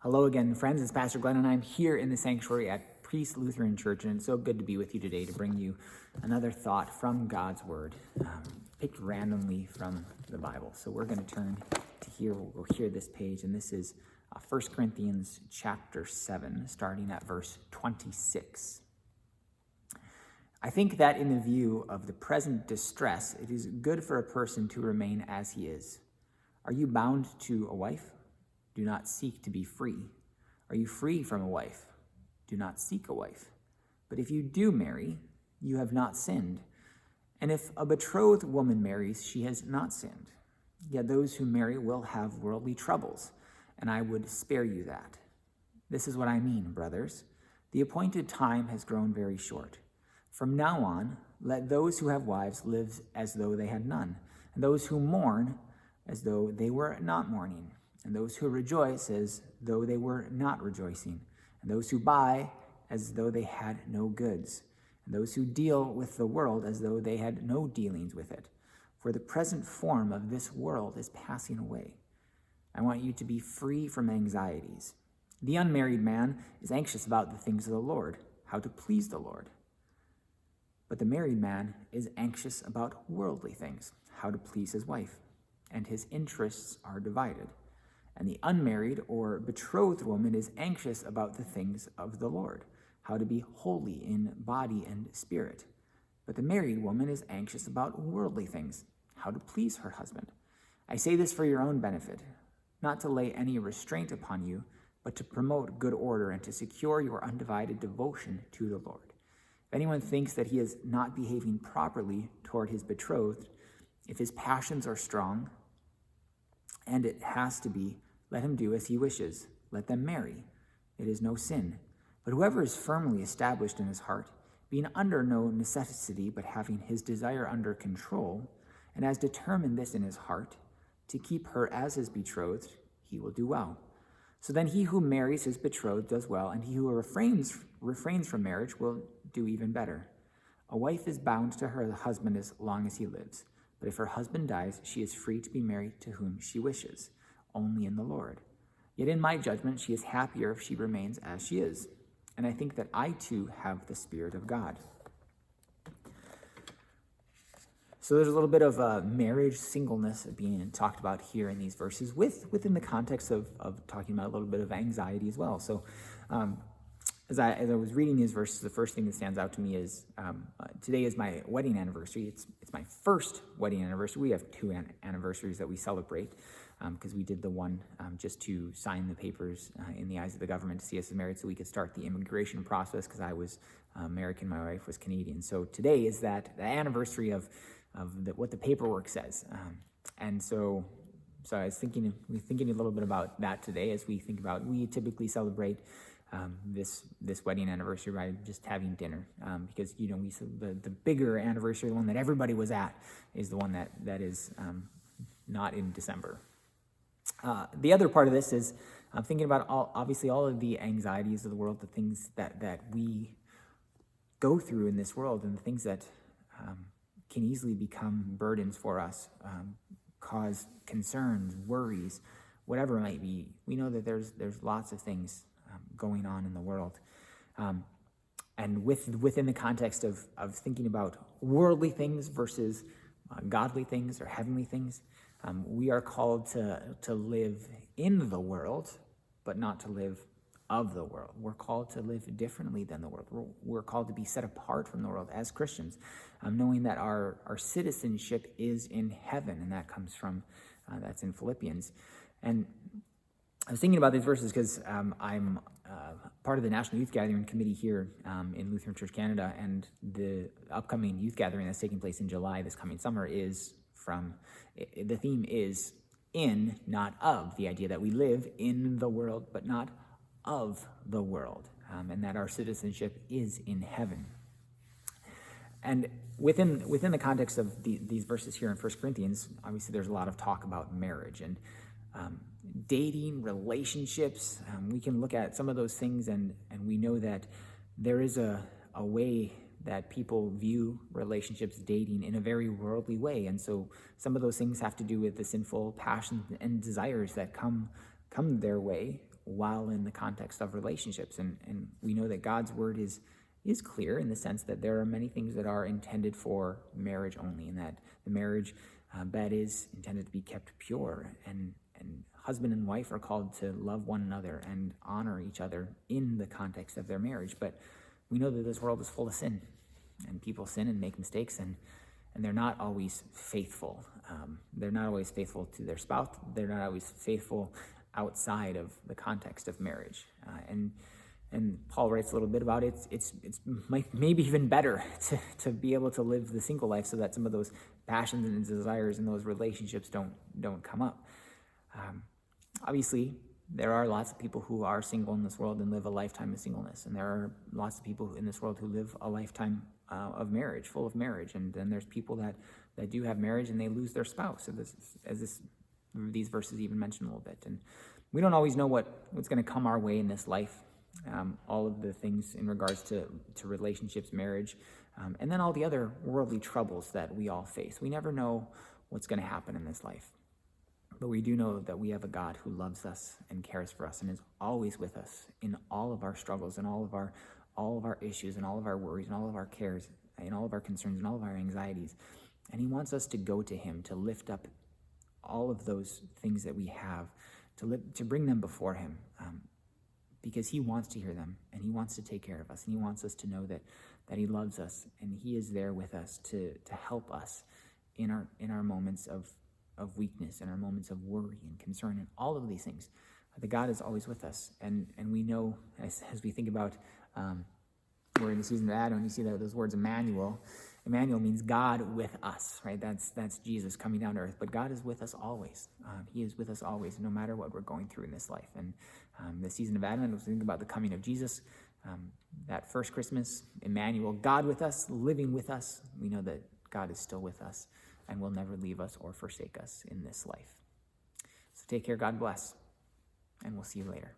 Hello again, friends. It's Pastor Glenn, and I'm here in the sanctuary at Priest Lutheran Church, and it's so good to be with you today to bring you another thought from God's Word, picked randomly from the Bible. So we're going to turn to here. We'll hear this page, and this is 1 Corinthians chapter 7, starting at verse 26. I think that in the view of the present distress, it is good for a person to remain as he is. Are you bound to a wife? Do not seek to be free. Are you free from a wife? Do not seek a wife. But if you do marry, you have not sinned. And if a betrothed woman marries, she has not sinned. Yet those who marry will have worldly troubles, and I would spare you that. This is what I mean, brothers. The appointed time has grown very short. From now on, let those who have wives live as though they had none, and those who mourn as though they were not mourning, and those who rejoice as though they were not rejoicing, and those who buy as though they had no goods, and those who deal with the world as though they had no dealings with it. For the present form of this world is passing away. I want you to be free from anxieties. The unmarried man is anxious about the things of the Lord, how to please the Lord. But the married man is anxious about worldly things, how to please his wife, and his interests are divided. And the unmarried or betrothed woman is anxious about the things of the Lord, how to be holy in body and spirit. But the married woman is anxious about worldly things, how to please her husband. I say this for your own benefit, not to lay any restraint upon you, but to promote good order and to secure your undivided devotion to the Lord. If anyone thinks that he is not behaving properly toward his betrothed, if his passions are strong, and it has to be, let him do as he wishes. Let them marry. It is no sin. But whoever is firmly established in his heart, being under no necessity, but having his desire under control, and has determined this in his heart, to keep her as his betrothed, he will do well. So then he who marries his betrothed does well, and he who refrains from marriage will do even better. A wife is bound to her husband as long as he lives. But if her husband dies, she is free to be married to whom she wishes, only in the Lord. Yet in my judgment, she is happier if she remains as she is. And I think that I too have the Spirit of God. So there's a little bit of marriage singleness being talked about here in these verses within the context of talking about a little bit of anxiety as well. So as I was reading these verses, the first thing that stands out to me is today is my wedding anniversary. It's my first wedding anniversary. We have two anniversaries that we celebrate because we did the one just to sign the papers in the eyes of the government to see us as married so we could start the immigration process because I was American, my wife was Canadian. So today is the anniversary of what the paperwork says. And so I was thinking a little bit about that today as we think about, we typically celebrate this wedding anniversary by just having dinner because the bigger anniversary, the one that everybody was at, is the one that is not in December. The other part of this is I'm thinking about all of the anxieties of the world, the things that we go through in this world, and the things that can easily become burdens for us, cause concerns, worries, whatever it might be. We know that there's lots of things going on in the world. And within the context of thinking about worldly things versus godly things or heavenly things, we are called to live in the world, but not to live of the world. We're called to live differently than the world. We're called to be set apart from the world as Christians, knowing that our citizenship is in heaven, and that comes from, that's in Philippians. And I was thinking about these verses because I'm part of the National Youth Gathering Committee here in Lutheran Church Canada, and the upcoming youth gathering that's taking place in July this coming summer the theme is in, not of, the idea that we live in the world, but not of the world, and that our citizenship is in heaven. And within the context of these verses here in 1 Corinthians, obviously there's a lot of talk about marriage and dating, relationships. We can look at some of those things and we know that there is a way that people view relationships, dating, in a very worldly way. And so some of those things have to do with the sinful passions and desires that come their way while in the context of relationships. And we know that God's word is clear in the sense that there are many things that are intended for marriage only, and that the marriage bed is intended to be kept pure, and husband and wife are called to love one another and honor each other in the context of their marriage. But we know that this world is full of sin, and people sin and make mistakes, and they're not always faithful. They're not always faithful to their spouse. They're not always faithful outside of the context of marriage. And Paul writes a little bit about it. It's maybe even better to be able to live the single life so that some of those passions and desires and those relationships don't come up. Obviously, there are lots of people who are single in this world and live a lifetime of singleness. And there are lots of people in this world who live a lifetime of marriage, full of marriage. And then there's people that do have marriage and they lose their spouse, these verses even mention a little bit. And we don't always know what's going to come our way in this life. All of the things in regards to relationships, marriage, and then all the other worldly troubles that we all face. We never know what's going to happen in this life. But we do know that we have a God who loves us and cares for us and is always with us in all of our struggles and all of our issues and all of our worries and all of our cares and all of our concerns and all of our anxieties. And he wants us to go to him, to lift up all of those things that we have, to bring them before him, because he wants to hear them and he wants to take care of us, and he wants us to know that he loves us and he is there with us to help us in our moments of weakness and our moments of worry and concern and all of these things. That God is always with us, and we know as we think about we're in the season of Advent, you see those words Emmanuel. Emmanuel means God with us, right? That's Jesus coming down to earth. But God is with us always. He is with us always, no matter what we're going through in this life. And the season of Advent, was thinking about the coming of Jesus. That first Christmas, Emmanuel, God with us, living with us. We know that God is still with us and will never leave us or forsake us in this life. So take care, God bless, and we'll see you later.